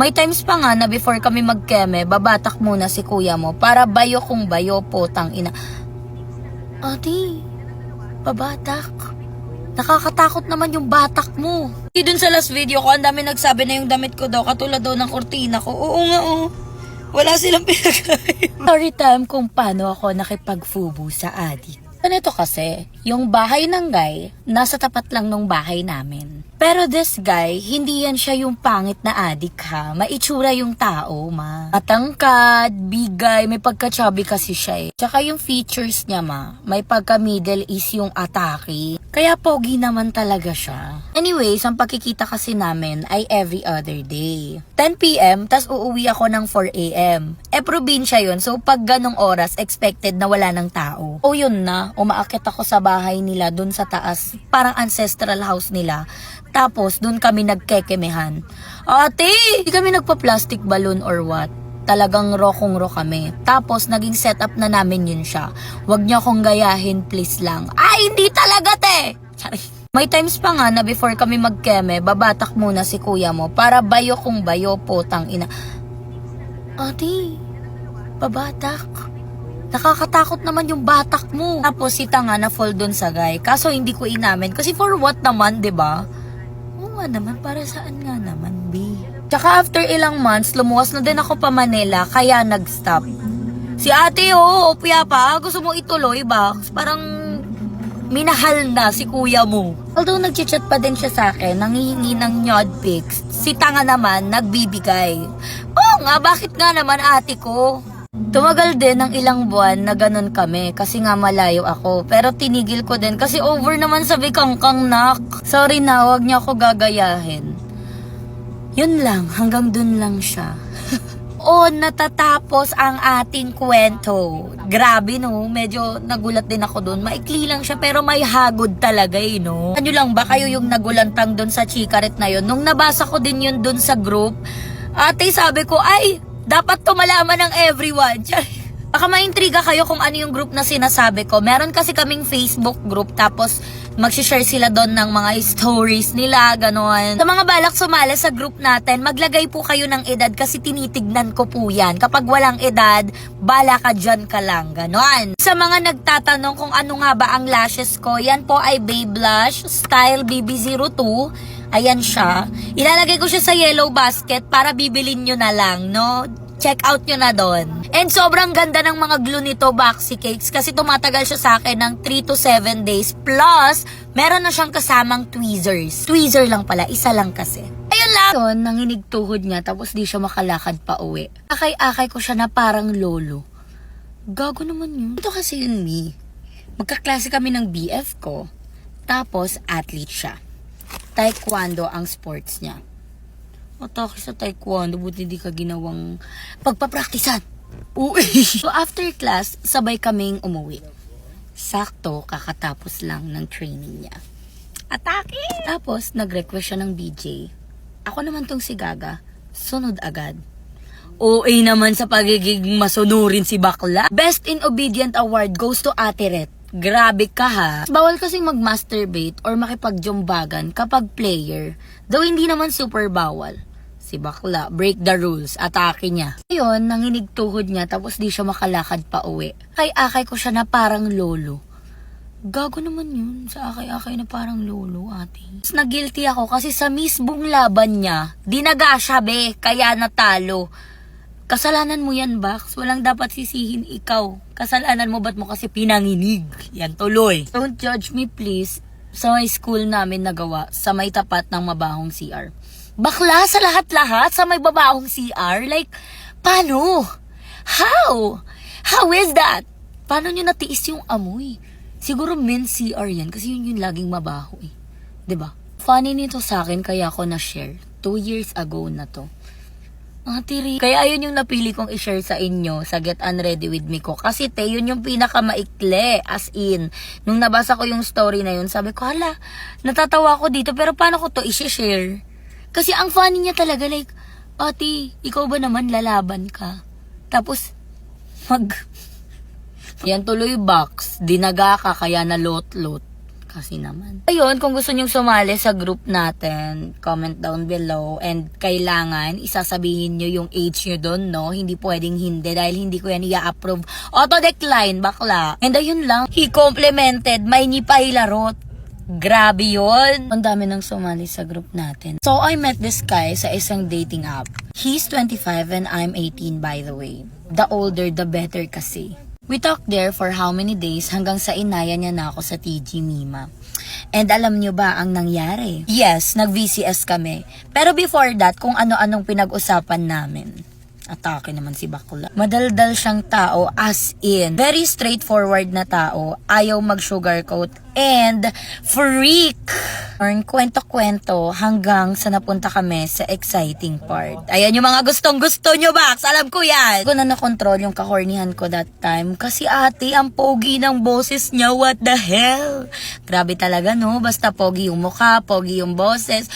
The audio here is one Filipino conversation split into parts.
May times pa nga na before kami magkeme, babatak muna si kuya mo para bayo kung bayo, potang ina. Ate, babatak. Nakakatakot naman yung batak mo. Dun sa last video ko, ang dami nagsabi na yung damit ko daw, katulad daw ng kurtina ko. Oo nga, oo. Wala silang pinagay. Story time kung paano ako nakipag-fubu sa adik. Ganito kasi, yung bahay ng guy, nasa tapat lang nung bahay namin. Pero this guy, hindi yan siya yung pangit na adik ha. Maitsura yung tao, ma. Matangkad, bigay, may pagka-chubby kasi siya eh. Tsaka yung features niya, ma. May pagka-middle is yung atake. Kaya pogi naman talaga siya. Anyways, ang pagkikita kasi namin ay every other day. 10 PM, tas uuwi ako ng 4 AM. Probinsya yun, so pag ganong oras, expected na wala ng tao. O yun na, umaakit ako sa bahay nila dun sa taas, parang ancestral house nila. Tapos, dun kami nagkekemehan. Ate, di kami nagpa-plastic balloon or what? Talagang rokong-ro kami. Tapos, naging setup na namin yun siya. Wag niyo akong gayahin, please lang. Ay, hindi talaga, te! May times pa nga na before kami magkeme, babatak muna si kuya mo para bayo kung bayo, potang ina. Ate, babatak. Nakakatakot naman yung batak mo. Tapos si tanga na fall dun sa guy. Kaso hindi ko inamin. Kasi for what naman, 'di ba? Oo nga naman, para saan nga naman, B? Tsaka after ilang months, lumuwas na din ako pa Manila, kaya nag-stop. Si ate, opya pa. Gusto mo ituloy ba? Parang minahal na si kuya mo. Although nag-chat pa din siya sa akin, nangihingi ng nude pics. Si tanga naman, nagbibigay. Oo nga, bakit nga naman ate ko? Tumagal din ng ilang buwan na ganun kami kasi nga malayo ako. Pero tinigil ko din kasi over naman sa bikangkang nak. Sorry na, wag niya ako gagayahin. Yun lang, hanggang dun lang siya. Natatapos ang ating kwento. Grabe no, medyo nagulat din ako dun. Maikli lang siya pero may hagod talaga no. Ano lang ba kayo yung nagulantang dun sa chikaret na yun? Nung nabasa ko din yun dun sa group, ate sabi ko, ay, dapat to malaman ng everyone. Baka maintriga kayo kung ano yung group na sinasabi ko. Meron kasi kaming Facebook group, tapos magsishare sila doon ng mga stories nila, gano'n. Sa mga balak sumali sa group natin, maglagay po kayo ng edad kasi tinitignan ko po yan. Kapag walang edad, bala ka dyan ka lang, gano'n. Sa mga nagtatanong kung ano nga ba ang lashes ko, yan po ay Babe Blush Style BB02. Ayan siya. Ilalagay ko siya sa yellow basket para bibilin nyo na lang, no? Check out nyo na doon. And sobrang ganda ng mga glue nito, Baxi Cakes, kasi tumatagal siya sa akin ng 3 to 7 days. Plus, meron na siyang kasamang tweezers. Tweezer lang pala, isa lang kasi. Ayun lang. So, nanginig tuhod niya, tapos di siya makalakad pa uwi. Akay-akay ko siya na parang lolo. Gago naman yun. Ito kasi yun, me. Magkaklase kami ng BF ko. Tapos, athlete siya. Taekwondo ang sports niya. Atake sa taekwondo, buti hindi ka ginawang pagpapraktisan. So after class, sabay kaming umuwi. Sakto, kakatapos lang ng training niya. Atake! Tapos, nag-request siya ng BJ. Ako naman tong si Gaga, sunod agad. OA naman sa pagiging masunurin si bakla. Best in Obedient Award goes to Ate Ret. Grabe ka ha. Bawal kasing mag-masturbate or makipag-jumbagan kapag player. Though hindi naman super bawal. Si bakla, break the rules, atake niya. Ngayon, nanginig tuhod niya tapos di siya makalakad pa uwi. Akay-akay ko siya na parang lolo. Gago naman yun, sa akay-akay na parang lolo, ate. Tapos na-guilty ako kasi sa mismong laban niya, dinaga siya be, kaya natalo. Kasalanan mo yan, Bax. Walang dapat sisihin ikaw. Kasalanan mo, ba't mo kasi pinanginig? Yan tuloy. Don't judge me, please. Sa may school namin nagawa, sa may tapat ng mabahong CR. Bakla sa lahat-lahat, sa may babahong CR? Like, paano? How? How is that? Paano nyo natiis yung amoy? Siguro men's CR yan, kasi yun yung laging mabaho eh. 'Di ba? Funny nito sa akin, kaya ako na-share. 2 years ago na to. Tiri. Kaya ayun yung napili kong i-share sa inyo sa Get Unready With Me ko. Kasi te, yun yung pinakamaikli. As in, nung nabasa ko yung story na yun, sabi ko, hala, natatawa ko dito, pero paano ko to i-share? Kasi ang funny niya talaga, like, ate, ikaw ba naman lalaban ka? Tapos, yan tuloy box, dinaga ka kaya na lot-lot. Kasi naman. Ayun, kung gusto nyong sumali sa group natin, comment down below. And kailangan, isasabihin nyo yung age nyo doon, no? Hindi pwedeng hindi dahil hindi ko yan i-approve. Auto-decline, bakla. And ayun lang, he complimented my nipailarot. Grabe yun. Ang dami nang sumali sa group natin. So, I met this guy sa isang dating app. He's 25 and I'm 18 by the way. The older, the better kasi. We talked there for how many days hanggang sa inaya niya na ako sa TG Mima. And alam niyo ba ang nangyari? Yes, nag-VCS kami. Pero before that, kung ano-anong pinag-usapan namin. Atake naman si bakla. Madaldal siyang tao as in. Very straightforward na tao. Ayaw mag-sugarcoat. And freak! Kwento-kwento hanggang sa napunta kami sa exciting part. Ayan yung mga gustong-gusto nyo, Bax. Alam ko yan. Ko na nakontrol yung kahornihan ko that time. Kasi ate, ang pogi ng boses niya. What the hell? Grabe talaga, no? Basta pogi yung mukha, pogi yung boses.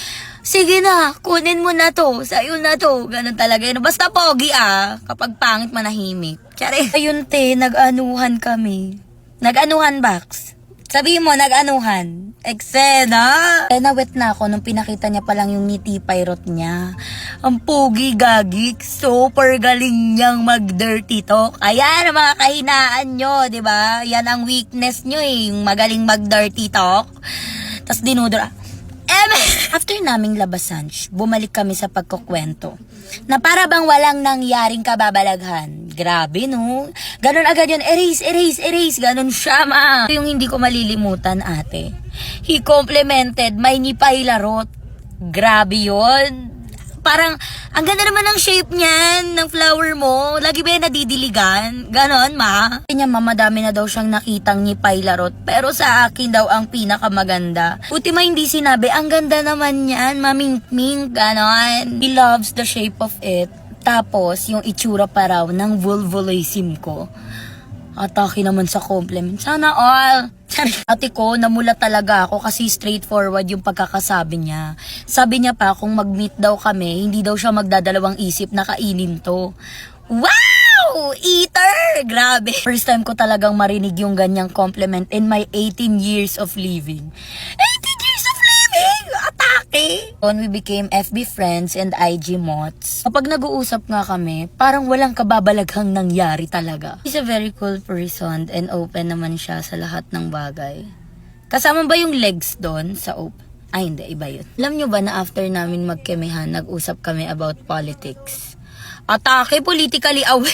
Sige na, kunin mo na to. Sa'yo na to. Ganun talaga yun. Basta pogi kapag pangit manahimik. Tsare. Ayun te, nag-anuhan kami. Nag-anuhan, Bax. Sabihin mo, nag-anuhan. Eksena. Nawet na ako nung pinakita niya palang yung ngiti pairot niya. Ang pogi gagik. Super galing niyang mag-dirty talk. Ayan ang mga kahinaan nyo, di ba? Yan ang weakness nyo yung magaling mag-dirty talk. Tapos dinudura. After naming labasan, bumalik kami sa pagkukwento. Na para bang walang nangyaring kababalaghan. Grabe, no? Ganon agad yun. Erase, erase, erase. Ganon siya, ma. Yung hindi ko malilimutan, ate. He complimented my nipailarot. Grabe yun. Parang, ang ganda naman ng shape niyan, ng flower mo. Lagi ba yan nadidiligan? Ganon, ma? Sabi niya, madami na daw siyang nakitang nipailarot. Pero sa akin daw ang pinakamaganda. Buti ma hindi sinabi, ang ganda naman yan, maming-ming, ganon. He loves the shape of it. Tapos, yung itsura pa raw ng vulvolism ko. Atake naman sa compliment. Sana all. Ate ko, namula talaga ako kasi straightforward yung pagkakasabi niya. Sabi niya pa kung mag-meet daw kami, hindi daw siya magdadalawang isip na kainin to. Wow! Eater! Grabe! First time ko talagang marinig yung ganyang compliment in my 18 years of living. 18 years of living! Atake! When we became FB friends and IG mods, kapag nag-uusap nga kami, parang walang kababalaghang nangyari talaga. He's a very cool person and open naman siya sa lahat ng bagay. Kasama ba yung legs doon sa open? Ay, hindi. Iba yun. Alam nyo ba na after namin magkemihan, nag-usap kami about politics? Atake, politically aware.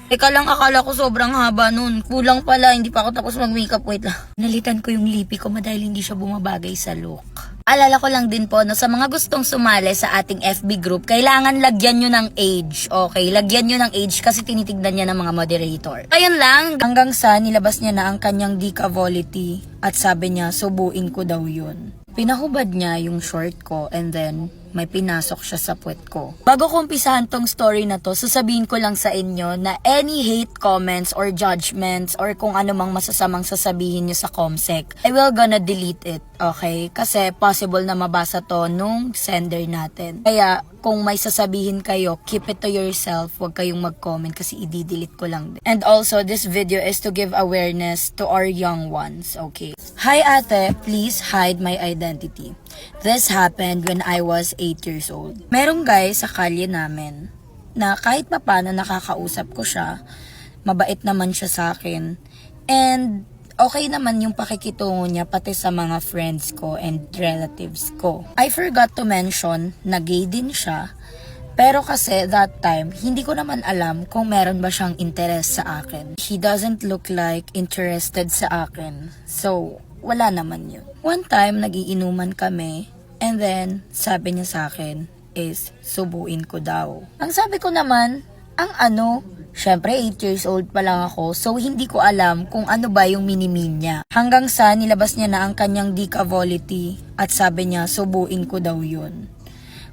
Teka lang, akala ko sobrang haba nun. Kulang pala, hindi pa ako tapos mag-makeup. Wait lang. Nalitan ko yung lipi ko dahil hindi siya bumabagay sa look. Alala ko lang din po, no, sa mga gustong sumali sa ating FB group, kailangan lagyan nyo ng age. Okay, lagyan nyo ng age kasi tinitignan niya ng mga moderator. Ayun lang, hanggang sa nilabas niya na ang kanyang Dicavolity at sabi niya, subuin ko daw yun. Pinahubad niya yung short ko and then may pinasok siya sa puwet ko. Bago ko umpisahan tong story na to, sasabihin ko lang sa inyo na any hate comments or judgments or kung ano mang masasamang sasabihin niyo sa comsec, I will gonna delete it, okay? Kasi possible na mabasa to nung sender natin. Kaya kung may sasabihin kayo, keep it to yourself. Huwag kayong mag-comment kasi i-delete ko lang din. And also, this video is to give awareness to our young ones, okay? Hi ate, please hide my identity. This happened when I was 8 years old. Merong guy sa kalye namin na kahit pa paano nakakausap ko siya, mabait naman siya sa akin, and okay naman yung pakikitungo niya pati sa mga friends ko and relatives ko. I forgot to mention na gay din siya, pero kasi that time, hindi ko naman alam kung meron ba siyang interest sa akin. He doesn't look like interested sa akin, so wala naman yun. One time, nagiinuman kami, and then, sabi niya sa akin is, subuin ko daw. Ang sabi ko naman, ang ano, syempre 8 years old pa lang ako, so hindi ko alam kung ano ba yung minimin niya. Hanggang sa nilabas niya na ang kanyang Dicavolity, at sabi niya, subuin ko daw yun.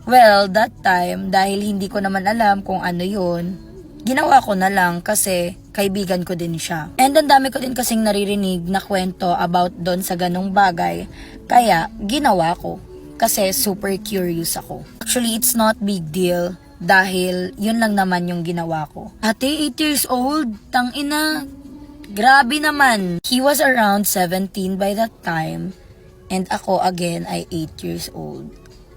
Well, that time, dahil hindi ko naman alam kung ano yun, ginawa ko na lang kasi kaibigan ko din siya. And ang dami ko din kasing naririnig na kwento about doon sa ganong bagay. Kaya, ginawa ko. Kasi super curious ako. Actually, it's not big deal. Dahil, yun lang naman yung ginawa ko. Ate, 8 years old? Tangina. Grabe naman. He was around 17 by that time. And ako again ay 8 years old.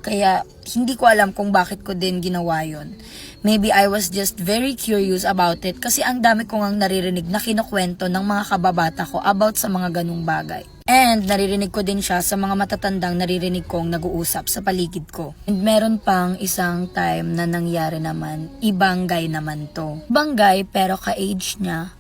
Kaya hindi ko alam kung bakit ko din ginawa yon. Maybe I was just very curious about it kasi ang dami ko ngang naririnig na kinukwento ng mga kababata ko about sa mga ganung bagay. And naririnig ko din siya sa mga matatandang naririnig kong nag-uusap sa paligid ko. And meron pang isang time na nangyari naman, ibang guy naman to. Ibang guy pero ka-age niya.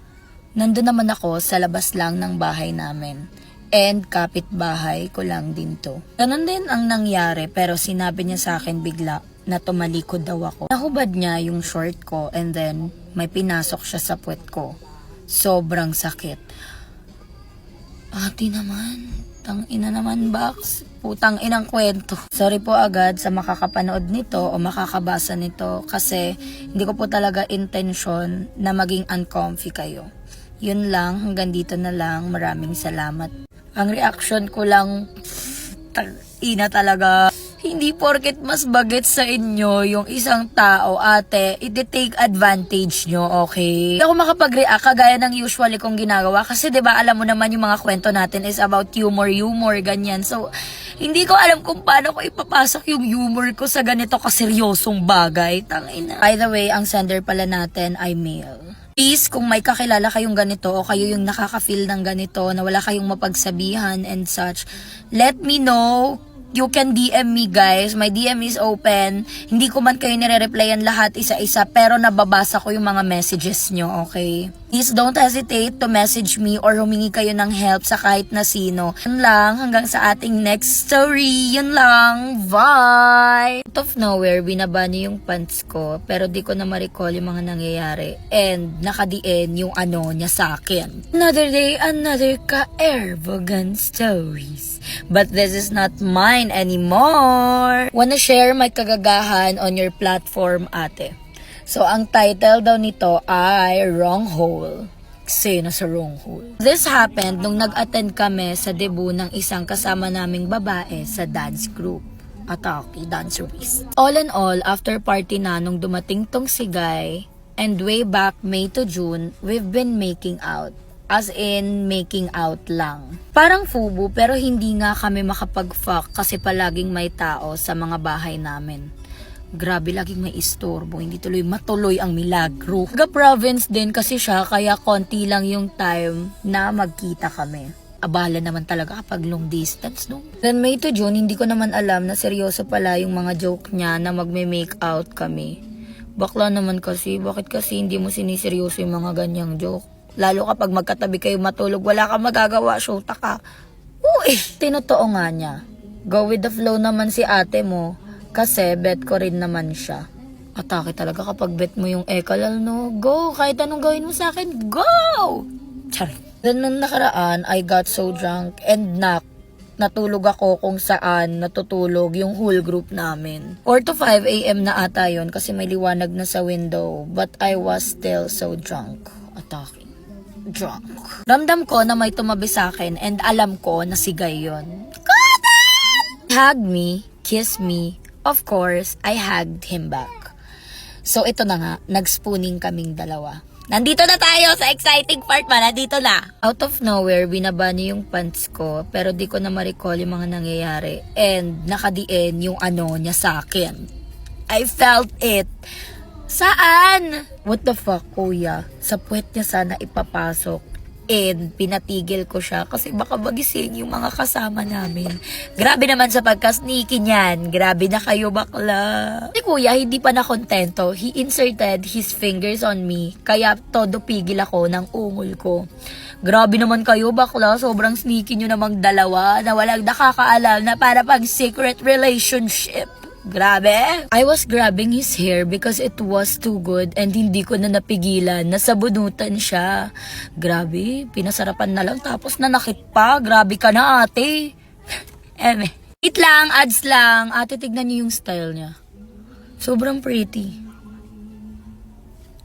Nandun naman ako sa labas lang ng bahay namin. And kapitbahay ko lang din to. Ganun din ang nangyari pero sinabi niya sa akin bigla na tumalikod daw ako. Nahubad niya yung short ko and then may pinasok siya sa puwet ko. Sobrang sakit. Ate naman, tang-ina naman box. Putang inang kwento. Sorry po agad sa makakapanood nito o makakabasa nito kasi hindi ko po talaga intensyon na maging uncomfy kayo. Yun lang, hanggang dito na lang. Maraming salamat. Ang reaction ko lang, ina talaga. Hindi porket mas bagets sa inyo yung isang tao, ate, iti-take advantage nyo, okay? Hindi ako makapag-react kagaya ng usually kong ginagawa kasi 'di ba alam mo naman yung mga kwento natin is about humor, ganyan. So, hindi ko alam kung paano ko ipapasok yung humor ko sa ganito kaseryosong bagay. Tangina. By the way, ang sender pala natin ay male. Please, kung may kakilala kayong ganito o kayo yung nakaka-feel ng ganito na wala kayong mapagsabihan and such, let me know. You can DM me guys. My DM is open. Hindi ko man kayo nire-replyan lahat isa-isa pero nababasa ko yung mga messages nyo, okay? Please don't hesitate to message me or humingi kayo ng help sa kahit na sino. Yun lang, hanggang sa ating next story. Yun lang. Bye! Out of nowhere, binaba niya yung pants ko pero di ko na ma-recall yung mga nangyayari. And naka-DN yung ano niya sa akin. Another day, another ka-Erbogan stories. But this is not mine anymore. Wanna share my kagagahan on your platform, ate? So, ang title daw nito ay Wrong Hole. Kasi nasa wrong hole. This happened nung nag-attend kami sa debut ng isang kasama naming babae sa dance group. Atake, dancerist. All in all, after party na nung dumating tong si Guy, and way back May to June, we've been making out. As in, making out lang. Parang fubu pero hindi nga kami makapag-fuck kasi palaging may tao sa mga bahay namin. Grabe, laging may istorbo, hindi tuloy matuloy ang milagro. Taga-province din kasi siya kaya konti lang yung time na magkita kami. Abala naman talaga kapag long distance, no? Then May to June, hindi ko naman alam na seryoso pala yung mga joke niya na magme-make out kami. Bakla naman kasi, bakit kasi hindi mo siniseryoso yung mga ganyang joke? Lalo kapag magkatabi kayo matulog, wala kang magagawa, syota ka. Uy, tinotoo nga niya. Go with the flow naman si ate mo. Kasi bet ko rin naman siya. Atake talaga kapag bet mo yung ekalal, no? Go! Kahit anong gawin mo sa akin, go! Charing. Then nung nakaraan, I got so drunk and natulog ako kung saan natutulog yung whole group namin. 4 to 5 a.m. na ata yun kasi may liwanag na sa window. But I was still so drunk. Atake. Drunk. Ramdam ko na may tumabi sa akin and alam ko na si Guy yun. Hug me, kiss me. Of course, I hugged him back. So ito na nga, nag-spooning kaming dalawa. Nandito na tayo sa exciting part pa, nandito na. Out of nowhere, binaba niya yung pants ko pero di ko na ma-recall yung mga nangyayari. And naka-DN yung ano niya sa akin. I felt it. Saan? What the fuck, kuya? Sa puwet niya sana ipapasok. And pinatigil ko siya kasi baka magising yung mga kasama namin. Grabe naman sa pagka-sneaky niyan. Grabe na kayo, bakla. Si kuya, hindi pa nakontento. He inserted his fingers on me. Kaya todo pigil ako ng ungol ko. Grabe naman kayo, bakla. Sobrang sneaky nyo namang dalawa na walang nakakaalam na para pag secret relationship. Grabe. I was grabbing his hair because it was too good and hindi ko na napigilan. Nasabunutan siya. Grabe, pinasarapan na lang tapos nanakit pa. Grabe ka na, ate. Wait lang, ads lang. Ate, tignan niyo yung style niya. Sobrang pretty.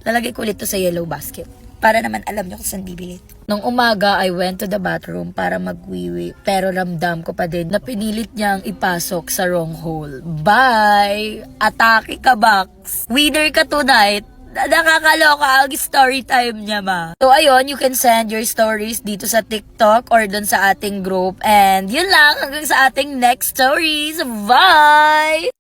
Lalagay ko ulit to sa yellow basket. Para naman alam niyo kung saan bibili. Nung umaga, I went to the bathroom para magwiwi. Pero ramdam ko pa din na pinilit niyang ipasok sa wrong hole. Bye! Atake ka, box! Winner ka tonight! Nakakaloka ang story time niya, ma. So, ayun, you can send your stories dito sa TikTok or dun sa ating group. And yun lang, hanggang sa ating next stories. Bye!